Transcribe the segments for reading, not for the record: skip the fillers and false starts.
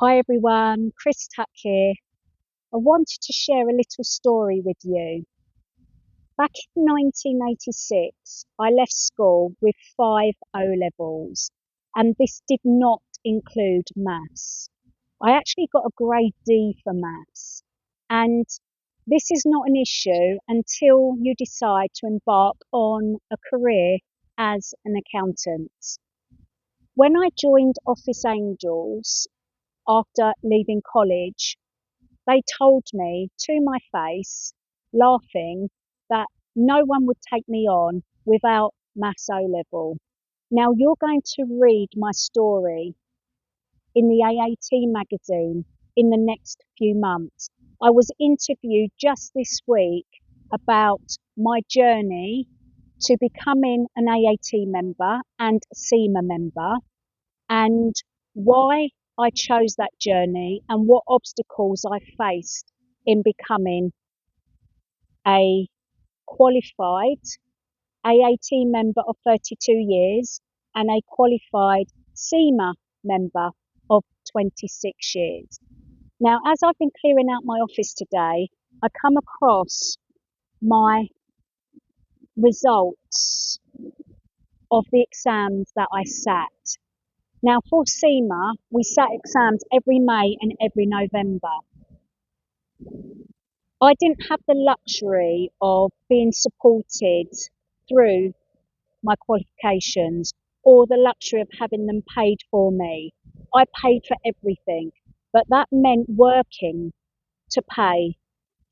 Hi everyone, Chris Tuck here. I wanted to share a little story with you. Back in 1986, I left school with 5 O-levels, and this did not include maths. I actually got a grade D for maths, and this is not an issue until you decide to embark on a career as an accountant. When I joined Office Angels after leaving college, they told me to my face, laughing, that no one would take me on without Maths O level. Now you're going to read my story in the AAT magazine in the next few months. I was interviewed just this week about my journey to becoming an AAT member and a SEMA member, and why I chose that journey and what obstacles I faced in becoming a qualified AAT member of 32 years and a qualified SEMA member of 26 years. Now, as I've been clearing out my office today, I come across my results of the exams that I sat. Now, for SEMA, we sat exams every May and every November. I didn't have the luxury of being supported through my qualifications or the luxury of having them paid for me. I paid for everything, but that meant working to pay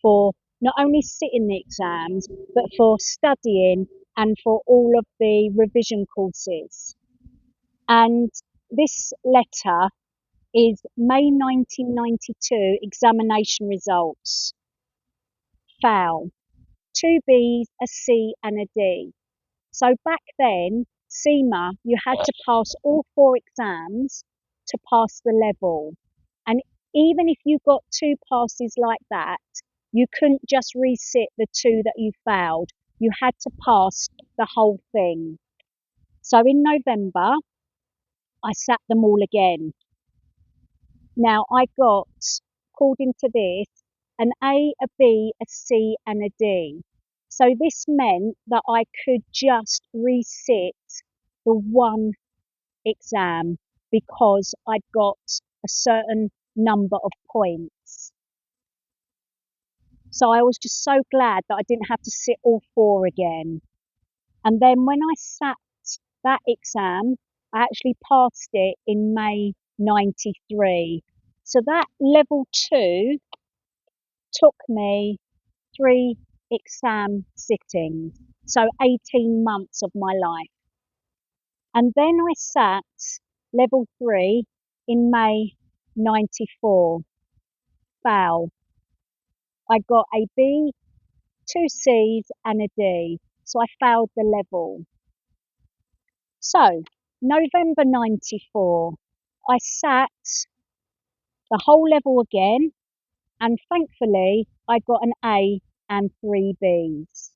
for not only sitting the exams, but for studying and for all of the revision courses. And this letter is May 1992 examination results. Fail. 2 Bs, a C and a D. So back then, SEMA, you had to pass all 4 exams to pass the level. And even if you got 2 passes like that, you couldn't just resit the 2 that you failed. You had to pass the whole thing. So in November, I sat them all again. Now I got, according to this, an A, a B, a C and a D. So this meant that I could just resit the one exam because I'd got a certain number of points. So I was just so glad that I didn't have to sit all 4 again. And then when I sat that exam, I actually passed it in May 93. So that level 2 took me 3 exam sittings, so 18 months of my life. And then I sat level 3 in May 94. Fail. I got a B, 2 Cs and a D, so I failed the level. So November 94, I sat the whole level again, and thankfully I got an A and 3 Bs.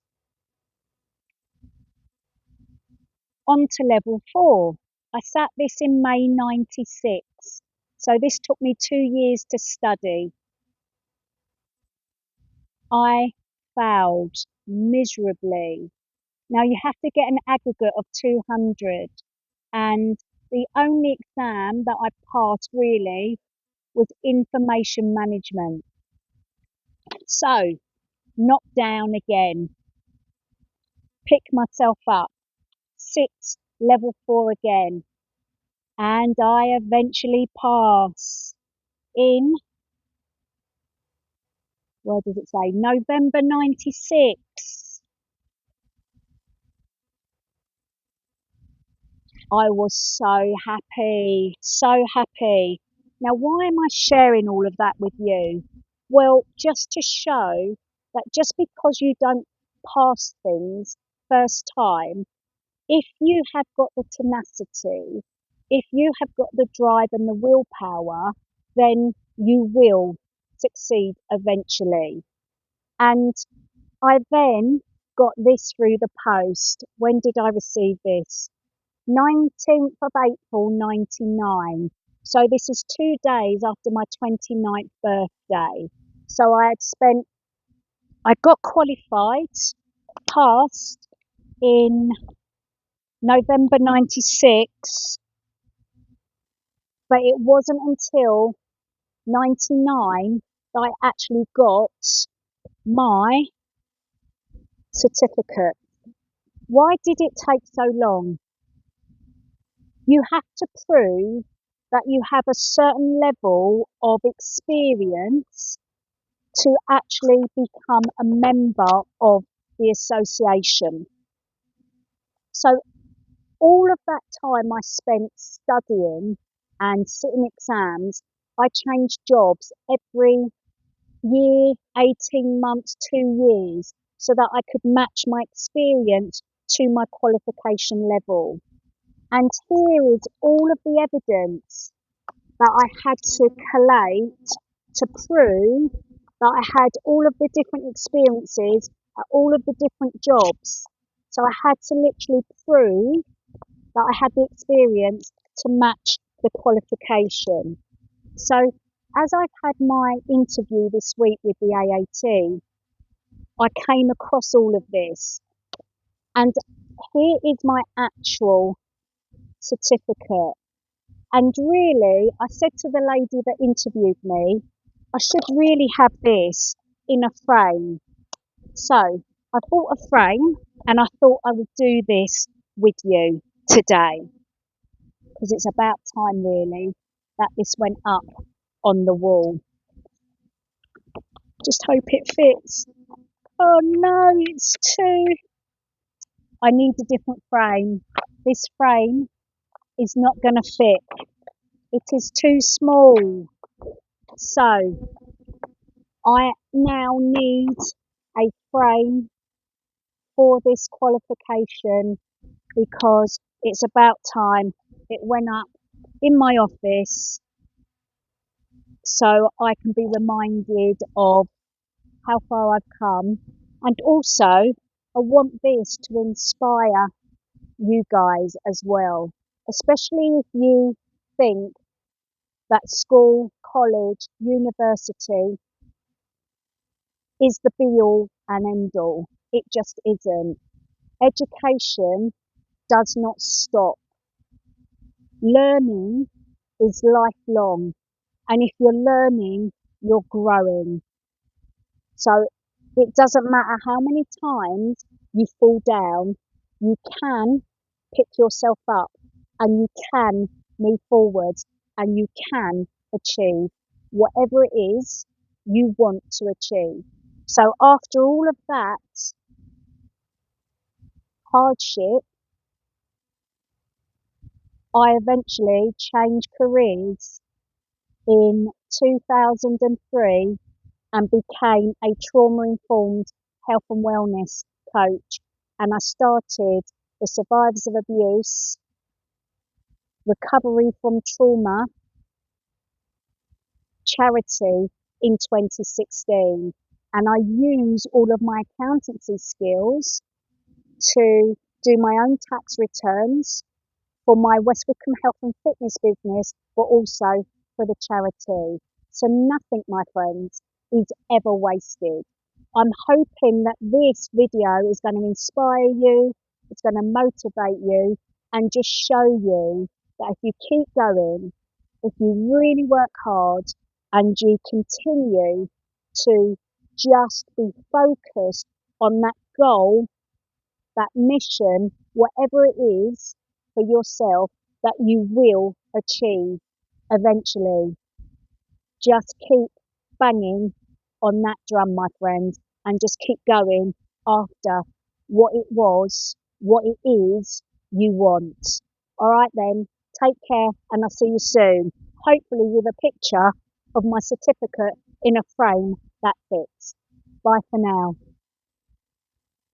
On to level 4. I sat this in May 96, so this took me 2 years to study. I failed miserably. Now you have to get an aggregate of 200, and the only exam that I passed really was information management. So, knocked down again, pick myself up, sit level 4 again, and I eventually pass in, where does it say, November 96. I was so happy, so happy. Now, why am I sharing all of that with you? Well, just to show that just because you don't pass things first time, if you have got the tenacity, if you have got the drive and the willpower, then you will succeed eventually. And I then got this through the post. When did I receive this? 19th of April 99. So this is 2 days after my 29th birthday. So I got qualified, passed in November 96, but it wasn't until 99 that I actually got my certificate. Why did it take so long? You have to prove that you have a certain level of experience to actually become a member of the association. So all of that time I spent studying and sitting exams, I changed jobs every year, 18 months, 2 years, so that I could match my experience to my qualification level. And here is all of the evidence that I had to collate to prove that I had all of the different experiences at all of the different jobs. So I had to literally prove that I had the experience to match the qualification. So as I've had my interview this week with the AAT, I came across all of this. And here is my actual certificate. And really, I said to the lady that interviewed me, I should really have this in a frame. So I bought a frame and I thought I would do this with you today because it's about time really that this went up on the wall. Just hope it fits. Oh no, it's too. I need a different frame. This frame is not going to fit. It is too small. So I now need a frame for this qualification because it's about time it went up in my office so I can be reminded of how far I've come. And also, I want this to inspire you guys as well, especially if you think that school, college, university is the be all and end all. It just isn't. Education does not stop. Learning is lifelong, and if you're learning, you're growing. So it doesn't matter how many times you fall down, you can pick yourself up and you can move forwards and you can achieve whatever it is you want to achieve. So after all of that hardship, I eventually changed careers in 2003 and became a trauma-informed health and wellness coach. And I started the Survivors of Abuse, Recovery from Trauma charity in 2016. And I use all of my accountancy skills to do my own tax returns for my West Wickham Health and Fitness business, but also for the charity. So nothing, my friends, is ever wasted. I'm hoping that this video is going to inspire you, it's going to motivate you, and just show you that if you keep going, if you really work hard, and you continue to just be focused on that goal, that mission, whatever it is for yourself, that you will achieve eventually. Just keep banging on that drum, my friend, and just keep going after what it was, what it is you want. All right, then, take care, and I'll see you soon. Hopefully, with a picture of my certificate in a frame that fits. Bye for now.